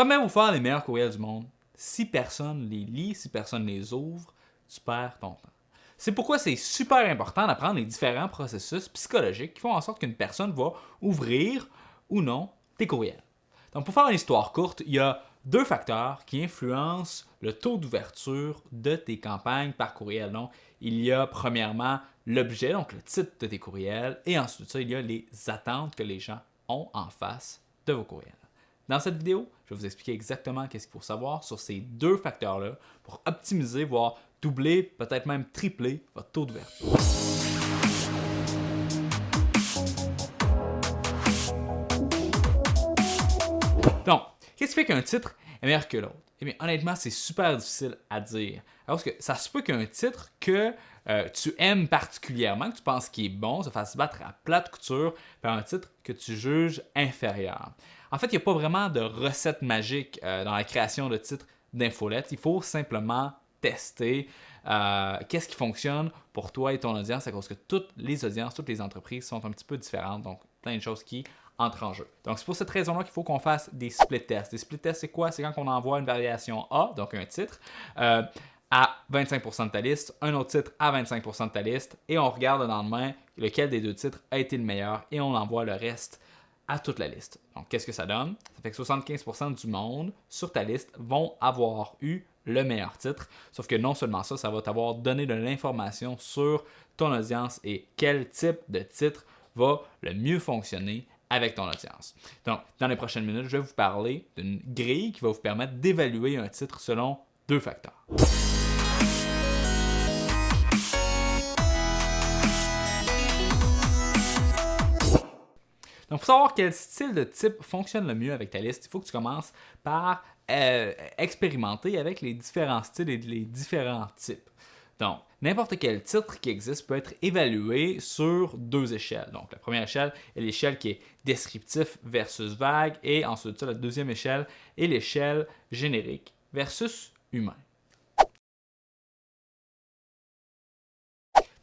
T'as même vous faire les meilleurs courriels du monde. Si personne les lit, si personne les ouvre, tu perds ton temps. C'est pourquoi c'est super important d'apprendre les différents processus psychologiques qui font en sorte qu'une personne va ouvrir ou non tes courriels. Donc, pour faire une histoire courte, il y a 2 facteurs qui influencent le taux d'ouverture de tes campagnes par courriel. Donc, il y a premièrement l'objet, donc le titre de tes courriels, et ensuite ça, il y a les attentes que les gens ont en face de vos courriels. Dans cette vidéo, je vais vous expliquer exactement qu'est-ce qu'il faut savoir sur ces 2 facteurs-là pour optimiser, voire doubler, peut-être même tripler votre taux d'ouverture. Donc, qu'est-ce qui fait qu'un titre est meilleur que l'autre? Eh bien, honnêtement, c'est super difficile à dire. Parce que ça se peut qu'un titre que tu aimes particulièrement, que tu penses qu'il est bon, se fasse battre à plate couture par un titre que tu juges inférieur. En fait, il n'y a pas vraiment de recette magique dans la création de titres d'infolettes. Il faut simplement tester qu'est-ce qui fonctionne pour toi et ton audience, à cause que toutes les audiences, toutes les entreprises sont un petit peu différentes. Donc, plein de choses qui entrent en jeu. Donc, c'est pour cette raison-là qu'il faut qu'on fasse des split tests. Des split tests, c'est quoi? C'est quand on envoie une variation A, donc un titre, à 25% de ta liste, un autre titre à 25% de ta liste, et on regarde le lendemain lequel des 2 titres a été le meilleur, et on envoie le reste à toute la liste. Donc, qu'est-ce que ça donne? Ça fait que 75% du monde sur ta liste vont avoir eu le meilleur titre. Sauf que non seulement ça, ça va t'avoir donné de l'information sur ton audience et quel type de titre va le mieux fonctionner avec ton audience. Donc, dans les prochaines minutes, je vais vous parler d'une grille qui va vous permettre d'évaluer un titre selon 2 facteurs. Donc, pour savoir quel style de type fonctionne le mieux avec ta liste, il faut que tu commences par expérimenter avec les différents styles et les différents types. Donc, n'importe quel titre qui existe peut être évalué sur 2 échelles. Donc, la première échelle est l'échelle qui est descriptif versus vague, et ensuite, la deuxième échelle est l'échelle générique versus humain.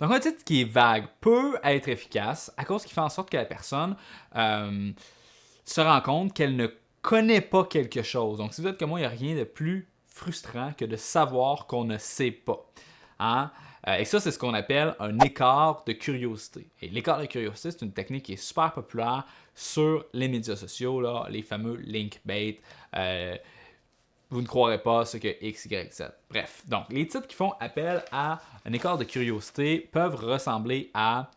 Donc, un titre qui est vague peut être efficace à cause qu'il fait en sorte que la personne se rend compte qu'elle ne connaît pas quelque chose. Donc, si vous êtes comme moi, il n'y a rien de plus frustrant que de savoir qu'on ne sait pas. Hein? Et ça, c'est ce qu'on appelle un écart de curiosité. Et l'écart de curiosité, c'est une technique qui est super populaire sur les médias sociaux, là, les fameux link bait. Vous ne croirez pas ce que X, Y, Z. Bref, donc les titres qui font appel à un écart de curiosité peuvent ressembler à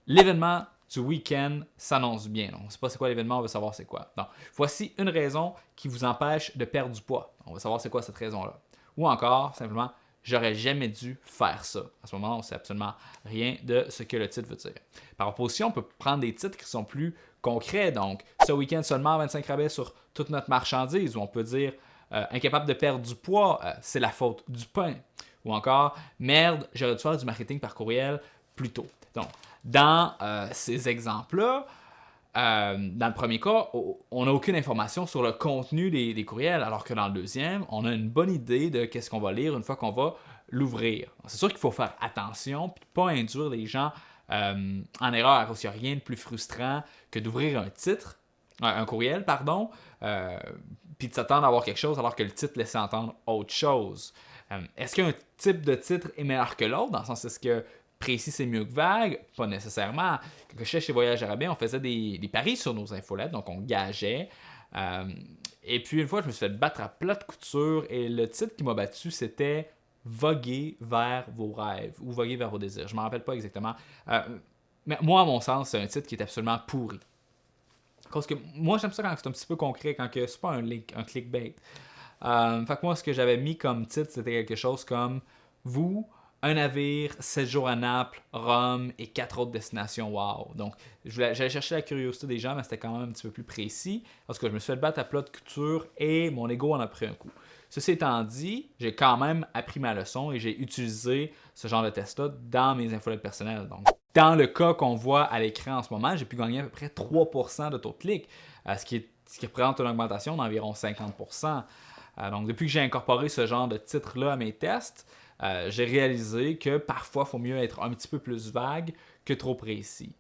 l'événement du week-end s'annonce bien. Donc, on ne sait pas c'est quoi l'événement, on veut savoir c'est quoi. Donc, voici une raison qui vous empêche de perdre du poids. On va savoir c'est quoi cette raison-là. Ou encore, simplement, j'aurais jamais dû faire ça. À ce moment-là, on ne sait absolument rien de ce que le titre veut dire. Par opposition, on peut prendre des titres qui sont plus concrets. Donc, ce week-end seulement 25 rabais sur toute notre marchandise. Ou on peut dire incapable de perdre du poids, c'est la faute du pain. Ou encore, merde, j'aurais dû faire du marketing par courriel plus tôt. Donc, dans ces exemples-là, dans le premier cas, on n'a aucune information sur le contenu des courriels, alors que dans le deuxième, on a une bonne idée de qu'est-ce qu'on va lire une fois qu'on va l'ouvrir. C'est sûr qu'il faut faire attention et ne pas induire les gens en erreur, parce qu'il n'y a rien de plus frustrant que d'ouvrir un courriel, puis de s'attendre à avoir quelque chose alors que le titre laissait entendre autre chose. Est-ce qu'un type de titre est meilleur que l'autre? Dans le sens, est-ce que précis c'est mieux que vague? Pas nécessairement. Quand je suis chez Voyage Arabien, on faisait des paris sur nos infolettes, donc on gageait. Et puis une fois, je me suis fait battre à plate couture et le titre qui m'a battu, c'était « Voguer vers vos rêves » ou « Voguer vers vos désirs ». Je ne me rappelle pas exactement. Mais moi, à mon sens, c'est un titre qui est absolument pourri. Parce que moi, j'aime ça quand c'est un petit peu concret, quand c'est pas un clickbait. Fait que moi, ce que j'avais mis comme titre, c'était quelque chose comme « Vous, un navire, 7 jours à Naples, Rome et 4 autres destinations, wow ». Donc, j'allais chercher la curiosité des gens, mais c'était quand même un petit peu plus précis, parce que je me suis fait battre à plat de couture et mon ego en a pris un coup. Ceci étant dit, j'ai quand même appris ma leçon et j'ai utilisé ce genre de test-là dans mes infolettes personnelles. Donc, dans le cas qu'on voit à l'écran en ce moment, j'ai pu gagner à peu près 3% de taux de clic, ce qui représente une augmentation d'environ 50%. Donc, depuis que j'ai incorporé ce genre de titre-là à mes tests, j'ai réalisé que parfois, il faut mieux être un petit peu plus vague que trop précis.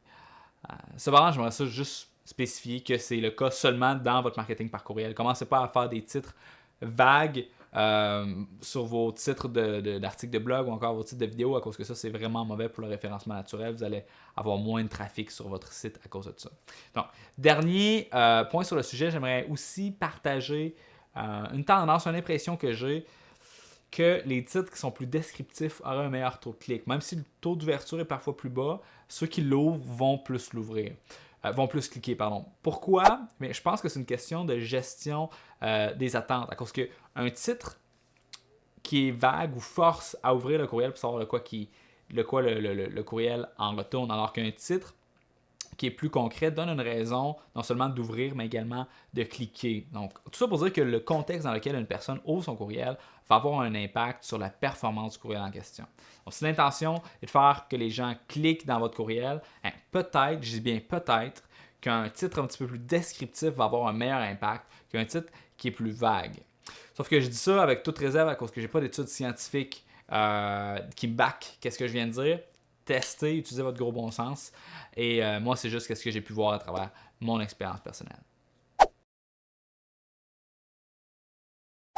Cependant, j'aimerais ça juste spécifier que c'est le cas seulement dans votre marketing par courriel. Commencez pas à faire des titres vagues sur vos titres d'articles de blog ou encore vos titres de vidéos, à cause que ça, c'est vraiment mauvais pour le référencement naturel. Vous allez avoir moins de trafic sur votre site à cause de ça. Donc, dernier point sur le sujet, j'aimerais aussi partager une tendance, une impression que j'ai, que les titres qui sont plus descriptifs auraient un meilleur taux de clic. Même si le taux d'ouverture est parfois plus bas, ceux qui l'ouvrent vont plus l'ouvrir. Vont plus cliquer, pardon. Pourquoi? Mais je pense que c'est une question de gestion des attentes. À cause qu'un titre qui est vague ou force à ouvrir le courriel pour savoir le courriel en retourne, alors qu'un titre qui est plus concret donne une raison non seulement d'ouvrir, mais également de cliquer. Donc, tout ça pour dire que le contexte dans lequel une personne ouvre son courriel va avoir un impact sur la performance du courriel en question. Donc, si l'intention est de faire que les gens cliquent dans votre courriel, peut-être, je dis bien peut-être, qu'un titre un petit peu plus descriptif va avoir un meilleur impact qu'un titre qui est plus vague. Sauf que je dis ça avec toute réserve à cause que je n'ai pas d'études scientifiques qui me back qu'est-ce que je viens de dire. Testez, utilisez votre gros bon sens. Et moi, c'est juste ce que j'ai pu voir à travers mon expérience personnelle.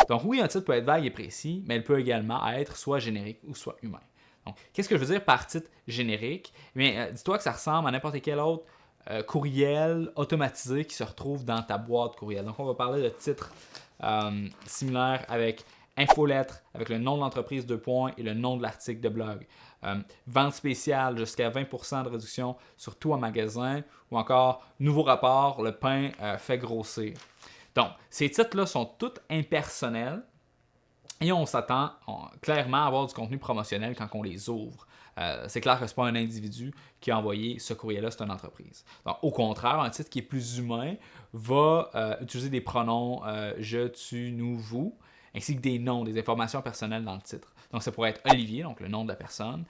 Donc oui, un titre peut être vague et précis, mais il peut également être soit générique ou soit humain. Donc, qu'est-ce que je veux dire par titre générique? Dis-toi que ça ressemble à n'importe quel autre courriel automatisé qui se retrouve dans ta boîte courriel. Donc, on va parler de titres similaires avec infolettre, avec le nom de l'entreprise, 2 points, et le nom de l'article de blog. Vente spéciale, jusqu'à 20% de réduction sur tout en magasin, ou encore nouveau rapport, le pain fait grossir. Donc, ces titres-là sont tous impersonnels et on s'attend clairement à avoir du contenu promotionnel quand on les ouvre. C'est clair que ce n'est pas un individu qui a envoyé ce courriel-là, c'est une entreprise. Donc, au contraire, un titre qui est plus humain va utiliser des pronoms je, tu, nous, vous, ainsi que des noms, des informations personnelles dans le titre. Donc, ça pourrait être Olivier, donc le nom de la personne.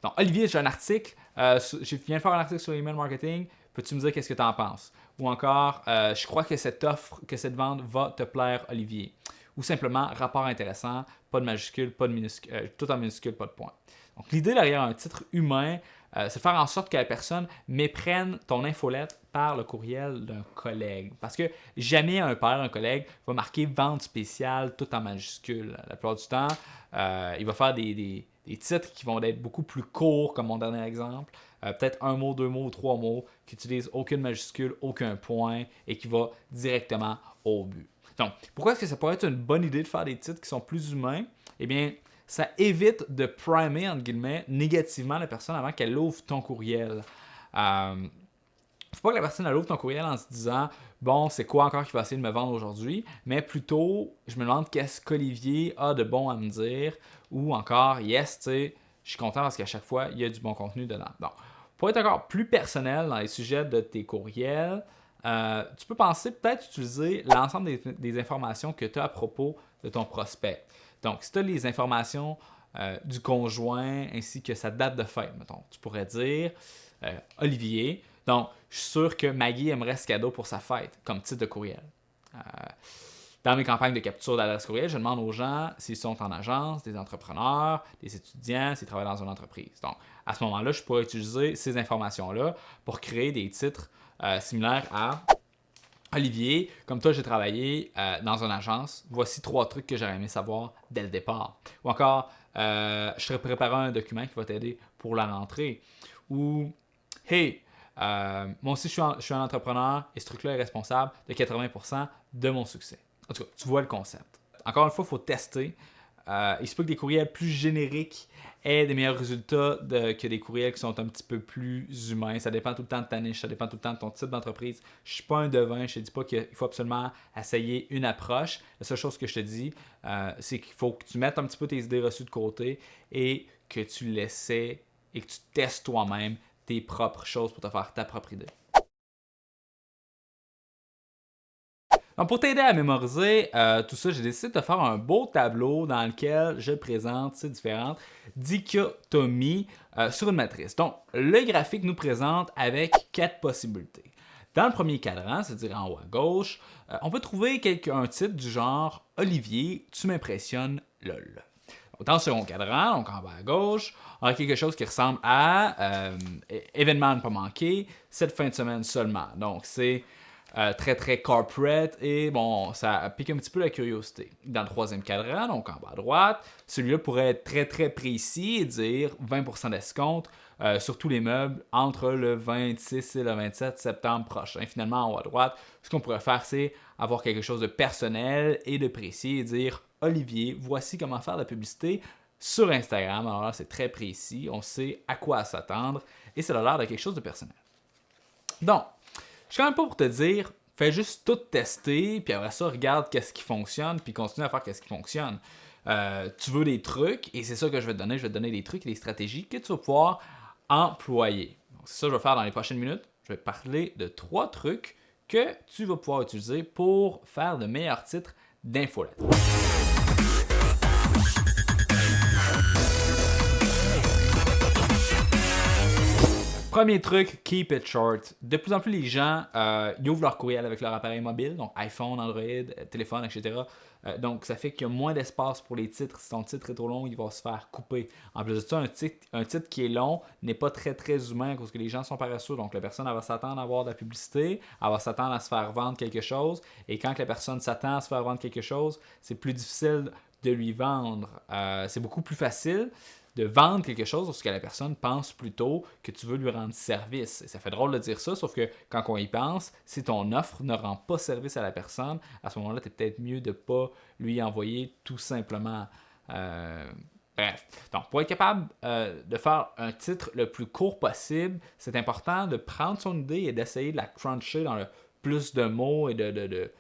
Donc, Olivier, j'ai un article, je viens de faire un article sur l'email marketing, peux-tu me dire qu'est-ce que tu en penses? Ou encore, je crois que cette offre, que cette vente va te plaire, Olivier. Ou simplement, rapport intéressant, pas de majuscule, pas de minuscule, tout en minuscule, pas de point. Donc, l'idée derrière un titre humain, c'est de faire en sorte que la personne méprenne ton infolette par le courriel d'un collègue. Parce que jamais un père, un collègue, va marquer vente spéciale tout en majuscule. La plupart du temps, il va faire des titres qui vont être beaucoup plus courts, comme mon dernier exemple. Peut-être 1 mot, 2 mots ou 3 mots qui n'utilisent aucune majuscule, aucun point et qui va directement au but. Donc, pourquoi est-ce que ça pourrait être une bonne idée de faire des titres qui sont plus humains? Eh bien, ça évite de primer, entre guillemets, négativement la personne avant qu'elle ouvre ton courriel. Faut pas que la personne elle ouvre ton courriel en se disant « Bon, c'est quoi encore qu'il va essayer de me vendre aujourd'hui? » Mais plutôt, je me demande qu'est-ce qu'Olivier a de bon à me dire ou encore « Yes, tu sais, je suis content parce qu'à chaque fois, il y a du bon contenu dedans. » Donc, pour être encore plus personnel dans les sujets de tes courriels, tu peux penser peut-être utiliser l'ensemble des informations que tu as à propos de ton prospect. Donc, si tu as les informations du conjoint ainsi que sa date de fête, mettons, tu pourrais dire Olivier. Donc, je suis sûr que Maggie aimerait ce cadeau pour sa fête, comme titre de courriel. Dans mes campagnes de capture d'adresse courriel, je demande aux gens s'ils sont en agence, des entrepreneurs, des étudiants, s'ils travaillent dans une entreprise. Donc, à ce moment-là, je pourrais utiliser ces informations-là pour créer des titres similaires à Olivier, comme toi, j'ai travaillé dans une agence. Voici 3 trucs que j'aurais aimé savoir dès le départ. Ou encore, je te préparer un document qui va t'aider pour la rentrée. Ou, hey, moi aussi, je suis un entrepreneur et ce truc-là est responsable de 80% de mon succès. En tout cas, tu vois le concept. Encore une fois, il faut tester. Il se peut que des courriels plus génériques aient des meilleurs résultats que des courriels qui sont un petit peu plus humains. Ça dépend tout le temps de ta niche, ça dépend tout le temps de ton type d'entreprise. Je ne suis pas un devin, je ne te dis pas qu'il faut absolument essayer une approche. La seule chose que je te dis, c'est qu'il faut que tu mettes un petit peu tes idées reçues de côté et que tu l'essaies et que tu testes toi-même tes propres choses pour te faire ta propre idée. Donc, pour t'aider à mémoriser tout ça, j'ai décidé de te faire un beau tableau dans lequel je présente ces différentes dichotomies sur une matrice. Donc, le graphique nous présente avec 4 possibilités. Dans le premier cadran, c'est-à-dire en haut à gauche, on peut trouver un titre du genre « Olivier, tu m'impressionnes, lol ». Dans le second cadran, donc en bas à gauche, on a quelque chose qui ressemble à événement à ne pas manquer, cette fin de semaine seulement. Donc, c'est très, très corporate et bon, ça pique un petit peu la curiosité. Dans le troisième cadran, donc en bas à droite, celui-là pourrait être très, très précis et dire 20% d'escompte sur tous les meubles entre le 26 et le 27 septembre prochain. Finalement, en haut à droite, ce qu'on pourrait faire, c'est avoir quelque chose de personnel et de précis et dire Olivier, voici comment faire de la publicité sur Instagram. Alors là, c'est très précis, on sait à quoi s'attendre et ça a l'air de quelque chose de personnel. Donc, je suis quand même pas pour te dire, fais juste tout tester, puis après ça, regarde qu'est-ce qui fonctionne, puis continue à faire qu'est-ce qui fonctionne. Tu veux des trucs, et c'est ça que je vais te donner. Je vais te donner des trucs et des stratégies que tu vas pouvoir employer. Donc, c'est ça que je vais faire dans les prochaines minutes. Je vais te parler de 3 trucs que tu vas pouvoir utiliser pour faire de meilleurs titres d'infolettre. Premier truc, keep it short. De plus en plus, les gens ils ouvrent leur courriel avec leur appareil mobile, donc iPhone, Android, téléphone, etc. Donc, ça fait qu'il y a moins d'espace pour les titres. Si ton titre est trop long, il va se faire couper. En plus de ça, un titre qui est long n'est pas très, très humain parce que les gens sont paresseux. Donc, la personne elle va s'attendre à avoir de la publicité, elle va s'attendre à se faire vendre quelque chose. Et quand la personne s'attend à se faire vendre quelque chose, c'est plus difficile de lui vendre. C'est beaucoup plus facile de vendre quelque chose parce que la personne pense plutôt que tu veux lui rendre service. Et ça fait drôle de dire ça, sauf que quand on y pense, si ton offre ne rend pas service à la personne, à ce moment-là, tu es peut-être mieux de ne pas lui envoyer tout simplement. Bref. Donc, pour être capable de faire un titre le plus court possible, c'est important de prendre son idée et d'essayer de la cruncher dans le plus de mots et de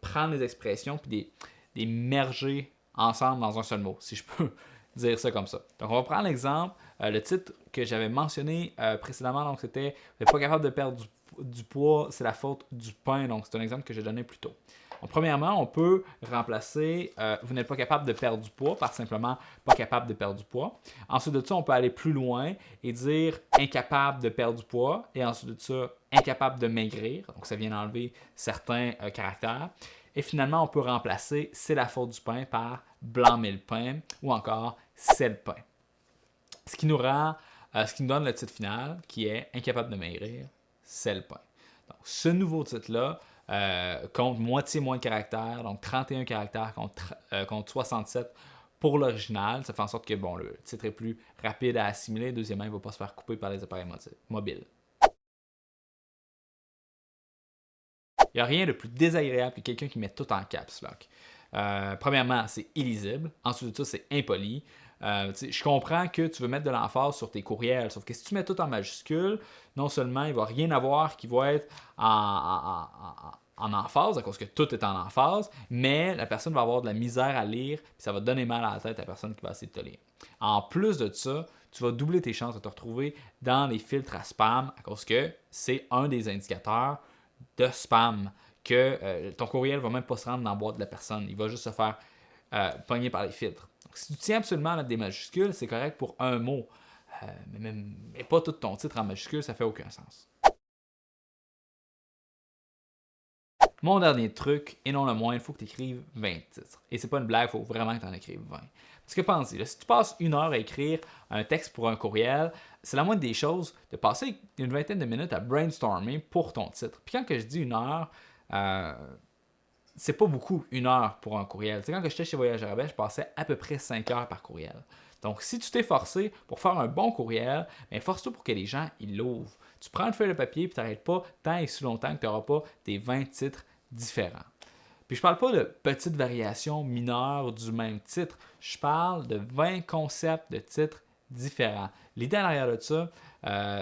prendre les expressions puis des merger ensemble dans un seul mot, si je peux dire ça comme ça. Donc, on va prendre l'exemple. Le titre que j'avais mentionné précédemment, donc c'était « Vous n'êtes pas capable de perdre du poids, c'est la faute du pain ». Donc, c'est un exemple que j'ai donné plus tôt. Donc, premièrement, on peut remplacer « Vous n'êtes pas capable de perdre du poids » par simplement « Pas capable de perdre du poids ». Ensuite de ça, on peut aller plus loin et dire « Incapable de perdre du poids » et ensuite de ça « Incapable de maigrir ». Donc, ça vient d'enlever certains caractères. Et finalement, on peut remplacer « C'est la faute du pain » par « blâmer le pain » ou encore « C'est le pain ». Ce qui nous donne le titre final qui est « Incapable de maigrir, c'est le pain ». Donc, ce nouveau titre-là compte moitié moins de caractères, donc 31 caractères contre 67 pour l'original. Ça fait en sorte que bon, le titre est plus rapide à assimiler. Deuxièmement, il ne va pas se faire couper par les appareils mobiles. Il n'y a rien de plus désagréable que quelqu'un qui met tout en caps lock. Premièrement, c'est illisible. Ensuite de ça, c'est impoli. Je comprends que tu veux mettre de l'emphase sur tes courriels, sauf que si tu mets tout en majuscule, non seulement il ne va rien avoir qui va être en emphase, à cause que tout est en emphase, mais la personne va avoir de la misère à lire, puis ça va donner mal à la tête à la personne qui va essayer de te lire. En plus de ça, tu vas doubler tes chances de te retrouver dans les filtres à spam, à cause que c'est un des indicateurs de spam, que ton courriel ne va même pas se rendre dans la boîte de la personne. Il va juste se faire pogner par les filtres. Donc, si tu tiens absolument à mettre des majuscules, c'est correct pour un mot. Mais pas tout ton titre en majuscules, ça fait aucun sens. Mon dernier truc, et non le moins, il faut que tu écrives 20 titres. Et c'est pas une blague, il faut vraiment que tu en écrives 20. Parce que pense-y, si tu passes 1 heure à écrire un texte pour un courriel, c'est la moindre des choses de passer une vingtaine de minutes à brainstormer pour ton titre. Puis quand que je dis 1 heure, c'est pas beaucoup 1 heure pour un courriel. Tu sais, quand j'étais chez Voyage à Rabais, je passais à peu près 5 heures par courriel. Donc, si tu t'es forcé pour faire un bon courriel, force-toi pour que les gens ils l'ouvrent. Tu prends une feuille de papier et tu n'arrêtes pas tant et si longtemps que tu n'auras pas tes 20 titres différents. Puis je parle pas de petites variations mineures du même titre. Je parle de 20 concepts de titres différents. L'idée à l'arrière de ça,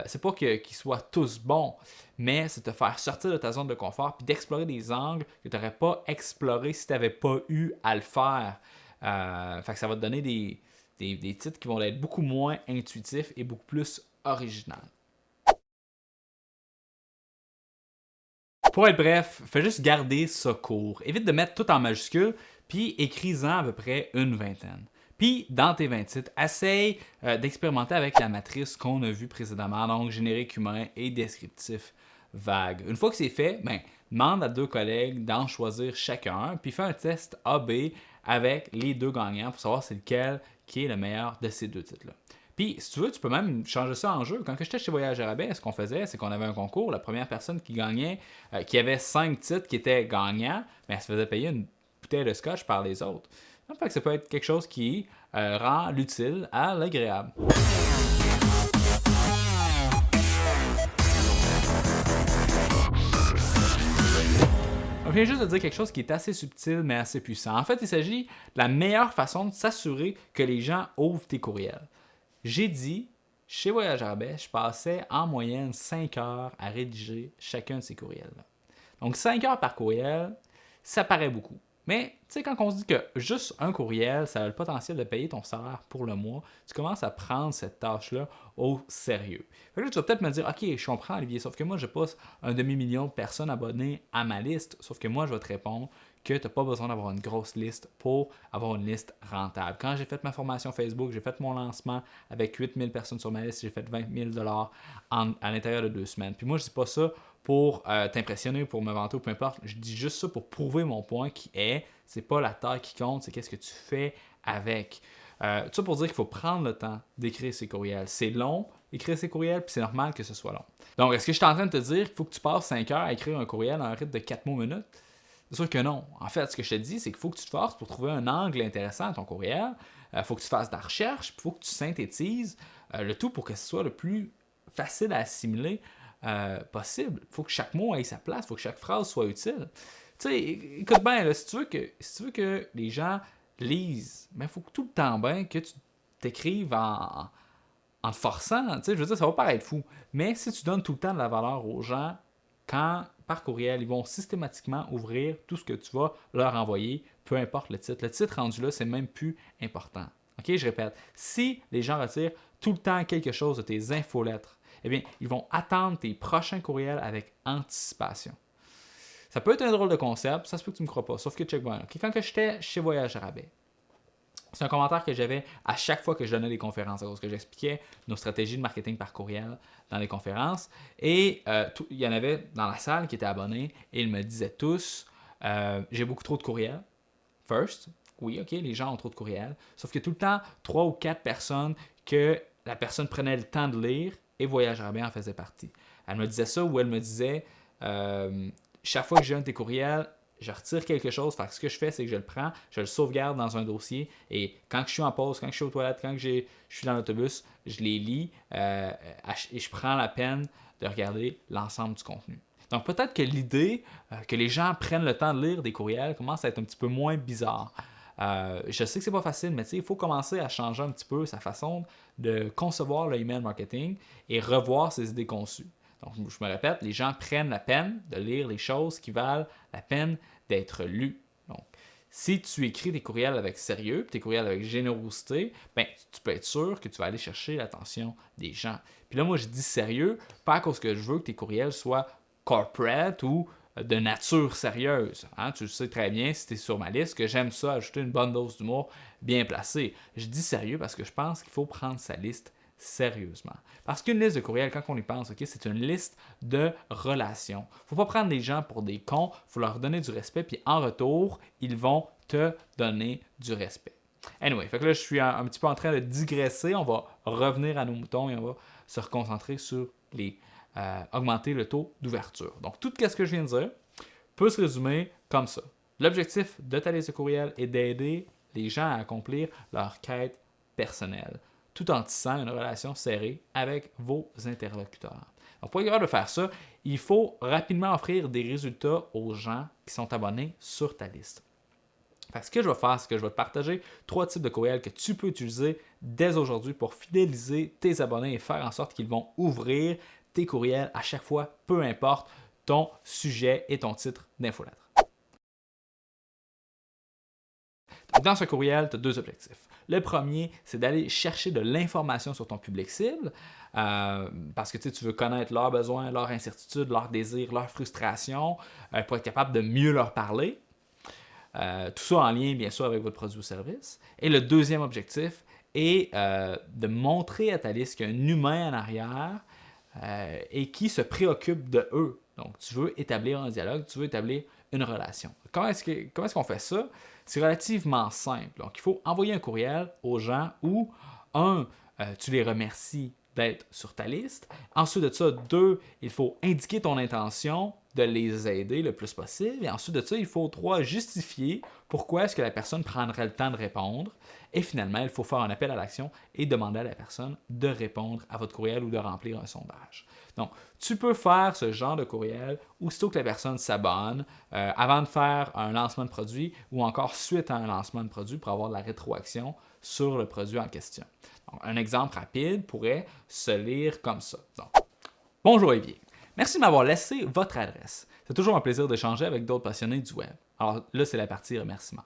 c'est pas qu'ils soient tous bons, mais c'est de te faire sortir de ta zone de confort puis d'explorer des angles que tu n'aurais pas explorés si tu n'avais pas eu à le faire. Fait que ça va te donner des titres qui vont être beaucoup moins intuitifs et beaucoup plus originaux. Pour être bref, fais juste garder ça court. Évite de mettre tout en majuscule, puis écris-en à peu près une vingtaine. Puis, dans tes 20 titres, essaye d'expérimenter avec la matrice qu'on a vue précédemment, donc générique humain et descriptif vague. Une fois que c'est fait, demande à 2 collègues d'en choisir chacun, puis fais un test A-B avec les 2 gagnants pour savoir c'est lequel qui est le meilleur de ces 2 titres-là. Puis, si tu veux, tu peux même changer ça en jeu. Quand j'étais chez Voyage à rabais, ce qu'on faisait, c'est qu'on avait un concours. La première personne qui gagnait, qui avait 5 titres qui étaient gagnants, elle se faisait payer une bouteille de scotch par les autres. Donc, ça peut être quelque chose qui rend l'utile à l'agréable. On vient juste de dire quelque chose qui est assez subtil mais assez puissant. En fait, il s'agit de la meilleure façon de s'assurer que les gens ouvrent tes courriels. J'ai dit, chez Voyage à rabais, je passais en moyenne 5 heures à rédiger chacun de ces courriels-là. Donc 5 heures par courriel, ça paraît beaucoup. Mais tu sais, quand on se dit que juste un courriel, ça a le potentiel de payer ton salaire pour le mois, tu commences à prendre cette tâche-là au sérieux. Fait que là, tu vas peut-être me dire, OK, je comprends, Olivier, sauf que moi, je passe 1/2 million de personnes abonnées à ma liste. Sauf que moi, je vais te répondre que tu n'as pas besoin d'avoir une grosse liste pour avoir une liste rentable. Quand j'ai fait ma formation Facebook, j'ai fait mon lancement avec 8000 personnes sur ma liste, j'ai fait 20 000 à l'intérieur de 2 semaines. Puis moi, je ne dis pas ça pour t'impressionner, pour me vanter ou peu importe. Je dis juste ça pour prouver mon point qui est, c'est pas la taille qui compte, c'est qu'est-ce que tu fais avec. Tout ça pour dire qu'il faut prendre le temps d'écrire ces courriels. C'est long, écrire ces courriels, puis c'est normal que ce soit long. Donc, est-ce que je suis en train de te dire qu'il faut que tu passes 5 heures à écrire un courriel à un rythme de 4 mots minutes? C'est sûr que non. En fait, ce que je te dis, c'est qu'il faut que tu te forces pour trouver un angle intéressant à ton courriel. Il faut que tu fasses de la recherche, puis il faut que tu synthétises le tout pour que ce soit le plus facile à assimiler possible. Il faut que chaque mot ait sa place, il faut que chaque phrase soit utile. Tu sais, écoute bien, là, si tu veux que les gens lisent, il faut tout le temps bien que tu t'écrives en te forçant. Tu sais, je veux dire, ça va paraître fou. Mais si tu donnes tout le temps de la valeur aux gens, quand par courriel, ils vont systématiquement ouvrir tout ce que tu vas leur envoyer, peu importe le titre. Le titre rendu là, c'est même plus important. OK, je répète. Si les gens retirent tout le temps quelque chose de tes infolettres, eh bien, ils vont attendre tes prochains courriels avec anticipation. Ça peut être un drôle de concept, ça se peut que tu ne me crois pas, sauf que check bien. Okay, quand j'étais chez Voyage à rabais, c'est un commentaire que j'avais à chaque fois que je donnais des conférences, parce que j'expliquais nos stratégies de marketing par courriel dans les conférences. Et il y en avait dans la salle qui étaient abonnés et ils me disaient tous j'ai beaucoup trop de courriels. First, oui, OK, les gens ont trop de courriels. Sauf que tout le temps, 3 ou 4 personnes que la personne prenait le temps de lire et Voyage à rabais en faisait partie. Elle me disait ça ou elle me disait chaque fois que j'ai un de tes courriels, je retire quelque chose. Fait que ce que je fais, c'est que je le prends, je le sauvegarde dans un dossier et quand je suis en pause, quand je suis aux toilettes, quand je suis dans l'autobus, je les lis et je prends la peine de regarder l'ensemble du contenu. Donc peut-être que l'idée que les gens prennent le temps de lire des courriels commence à être un petit peu moins bizarre. Je sais que c'est pas facile, mais il faut commencer à changer un petit peu sa façon de concevoir le email marketing et revoir ses idées conçues. Donc, je me répète, les gens prennent la peine de lire les choses qui valent la peine d'être lues. Donc, si tu écris tes courriels avec sérieux, tes courriels avec générosité, ben, tu peux être sûr que tu vas aller chercher l'attention des gens. Puis là, moi, je dis sérieux, pas à cause que je veux que tes courriels soient corporate ou de nature sérieuse. Hein? Tu le sais très bien, si tu es sur ma liste, que j'aime ça, ajouter une bonne dose d'humour bien placée. Je dis sérieux parce que je pense qu'il faut prendre sa liste sérieusement. Parce qu'une liste de courriels, quand on y pense, okay, c'est une liste de relations. Il ne faut pas prendre les gens pour des cons, il faut leur donner du respect, puis en retour, ils vont te donner du respect. Anyway, fait que là, je suis un petit peu en train de digresser. On va revenir à nos moutons et on va se reconcentrer sur augmenter le taux d'ouverture. Donc, tout ce que je viens de dire peut se résumer comme ça. L'objectif de ta liste de courriels est d'aider les gens à accomplir leur quête personnelle, tout en tissant une relation serrée avec vos interlocuteurs. Donc, pour être capable de faire ça, il faut rapidement offrir des résultats aux gens qui sont abonnés sur ta liste. Fait que ce que je vais faire, c'est que je vais te partager 3 types de courriels que tu peux utiliser dès aujourd'hui pour fidéliser tes abonnés et faire en sorte qu'ils vont ouvrir tes courriels à chaque fois, peu importe ton sujet et ton titre d'infolettre. Dans ce courriel, tu as 2 objectifs. Le premier, c'est d'aller chercher de l'information sur ton public cible parce que tu veux connaître leurs besoins, leurs incertitudes, leurs désirs, leurs frustrations pour être capable de mieux leur parler. Tout ça en lien, bien sûr, avec votre produit ou service. Et le deuxième objectif est de montrer à ta liste qu'il y a un humain en arrière et qui se préoccupe de eux. Donc, tu veux établir un dialogue, tu veux établir une relation. Comment est-ce qu'on fait ça? C'est relativement simple. Donc, il faut envoyer un courriel aux gens où, tu les remercies d'être sur ta liste. Ensuite de ça, 2, il faut indiquer ton intention de les aider le plus possible. Et ensuite de ça, il faut 3, justifier pourquoi est-ce que la personne prendrait le temps de répondre. Et finalement, il faut faire un appel à l'action et demander à la personne de répondre à votre courriel ou de remplir un sondage. Donc, tu peux faire ce genre de courriel aussitôt que la personne s'abonne, avant de faire un lancement de produit ou encore suite à un lancement de produit pour avoir de la rétroaction sur le produit en question. Donc, un exemple rapide pourrait se lire comme ça. Donc, bonjour Olivier. Merci de m'avoir laissé votre adresse. C'est toujours un plaisir d'échanger avec d'autres passionnés du web. Alors là, c'est la partie remerciement.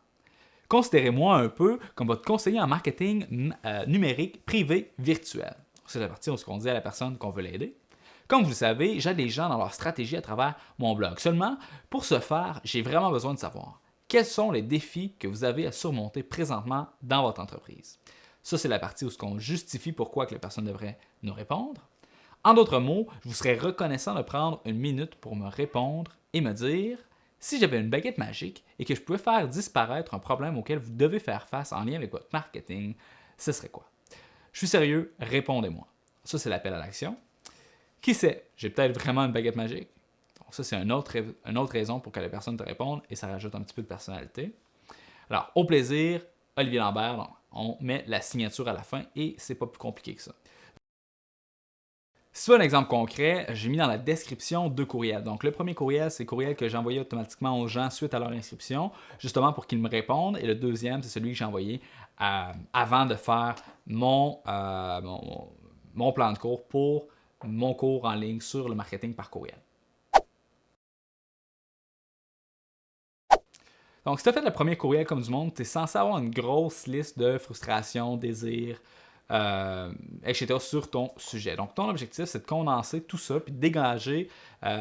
Considérez-moi un peu comme votre conseiller en marketing numérique privé virtuel. C'est la partie où on dit à la personne qu'on veut l'aider. Comme vous le savez, j'aide les gens dans leur stratégie à travers mon blog. Seulement, pour ce faire, j'ai vraiment besoin de savoir quels sont les défis que vous avez à surmonter présentement dans votre entreprise. Ça, c'est la partie où on justifie pourquoi que la personne devrait nous répondre. En d'autres mots, je vous serais reconnaissant de prendre une minute pour me répondre et me dire si j'avais une baguette magique et que je pouvais faire disparaître un problème auquel vous devez faire face en lien avec votre marketing, ce serait quoi? Je suis sérieux, répondez-moi. Ça, c'est l'appel à l'action. Qui sait, j'ai peut-être vraiment une baguette magique. Donc ça, c'est une autre raison pour que la personne te réponde et ça rajoute un petit peu de personnalité. Alors, au plaisir, Olivier Lambert, donc, on met la signature à la fin et c'est pas plus compliqué que ça. Si tu veux un exemple concret, j'ai mis dans la description 2 courriels. Donc, le premier courriel, c'est le courriel que j'ai envoyé automatiquement aux gens suite à leur inscription, justement pour qu'ils me répondent. Et le deuxième, c'est celui que j'ai envoyé avant de faire mon plan de cours pour mon cours en ligne sur le marketing par courriel. Donc, si tu as fait le premier courriel comme du monde, tu es censé avoir une grosse liste de frustrations, désirs, etc. sur ton sujet. Donc, ton objectif, c'est de condenser tout ça puis de dégager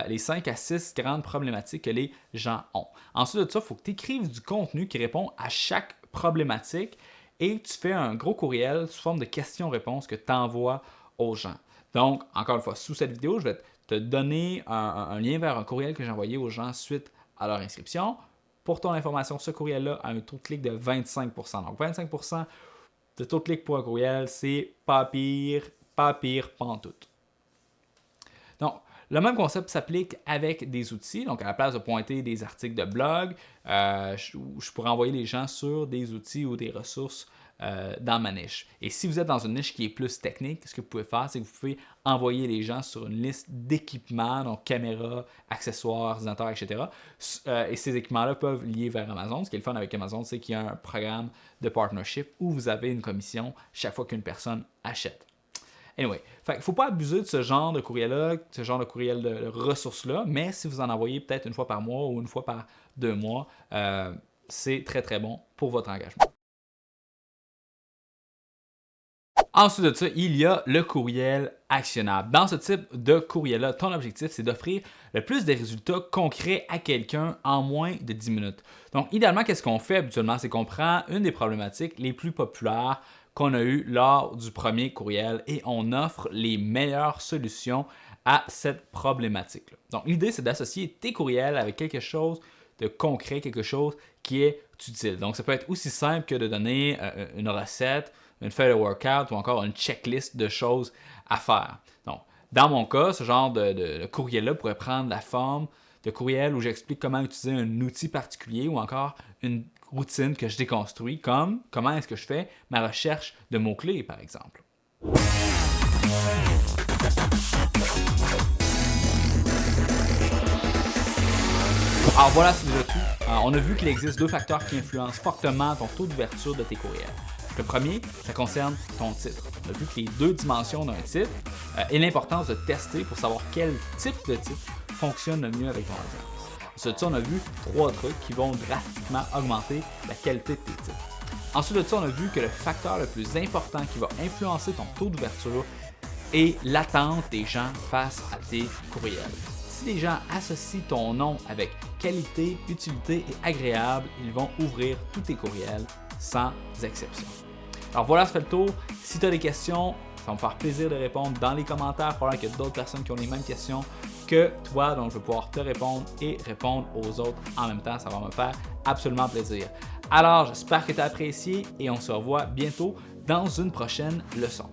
les 5 à 6 grandes problématiques que les gens ont. Ensuite de ça, il faut que tu écrives du contenu qui répond à chaque problématique et tu fais un gros courriel sous forme de questions-réponses que tu envoies aux gens. Donc, encore une fois, sous cette vidéo, je vais te donner un lien vers un courriel que j'ai envoyé aux gens suite à leur inscription. Pour ton information, ce courriel-là a un taux de clic de 25%. Donc, 25% de taux de clic pour un courriel, c'est pas pire pantoute. Donc, le même concept s'applique avec des outils. Donc, à la place de pointer des articles de blog, je pourrais envoyer les gens sur des outils ou des ressources dans ma niche. Et si vous êtes dans une niche qui est plus technique, ce que vous pouvez faire, c'est que vous pouvez envoyer les gens sur une liste d'équipements, donc caméras, accessoires, ordinateurs, etc. Et ces équipements-là peuvent lier vers Amazon. Ce qui est le fun avec Amazon, c'est qu'il y a un programme de partnership où vous avez une commission chaque fois qu'une personne achète. Anyway, il ne faut pas abuser de ce genre de courriel-là, ce genre de courriel de ressources-là, mais si vous en envoyez peut-être une fois par mois ou une fois par 2 mois, c'est très très bon pour votre engagement. Ensuite de ça, il y a le courriel actionnable. Dans ce type de courriel-là, ton objectif, c'est d'offrir le plus de résultats concrets à quelqu'un en moins de 10 minutes. Donc, idéalement, qu'est-ce qu'on fait habituellement? C'est qu'on prend une des problématiques les plus populaires qu'on a eues lors du premier courriel et on offre les meilleures solutions à cette problématique-là. Donc, l'idée, c'est d'associer tes courriels avec quelque chose de concret, quelque chose qui est utile. Donc, ça peut être aussi simple que de donner une recette, une feuille de workout ou encore une checklist de choses à faire. Donc, dans mon cas, ce genre de courriel-là pourrait prendre la forme de courriel où j'explique comment utiliser un outil particulier ou encore une routine que je déconstruis, comme comment est-ce que je fais ma recherche de mots-clés, par exemple. Alors voilà, c'est déjà tout. On a vu qu'il existe 2 facteurs qui influencent fortement ton taux d'ouverture de tes courriels. Le premier, ça concerne ton titre. On a vu que les 2 dimensions d'un titre et l'importance de tester pour savoir quel type de titre fonctionne le mieux avec ton audience. Ensuite de ça, on a vu 3 trucs qui vont drastiquement augmenter la qualité de tes titres. Ensuite de ça, on a vu que le facteur le plus important qui va influencer ton taux d'ouverture est l'attente des gens face à tes courriels. Si les gens associent ton nom avec qualité, utilité et agréable, ils vont ouvrir tous tes courriels sans exception. Alors voilà, ça fait le tour. Si tu as des questions, ça va me faire plaisir de répondre dans les commentaires. Probablement qu'il y a d'autres personnes qui ont les mêmes questions. que toi, donc je vais pouvoir te répondre et répondre aux autres en même temps. Ça va me faire absolument plaisir. Alors, j'espère que tu as apprécié et on se revoit bientôt dans une prochaine leçon.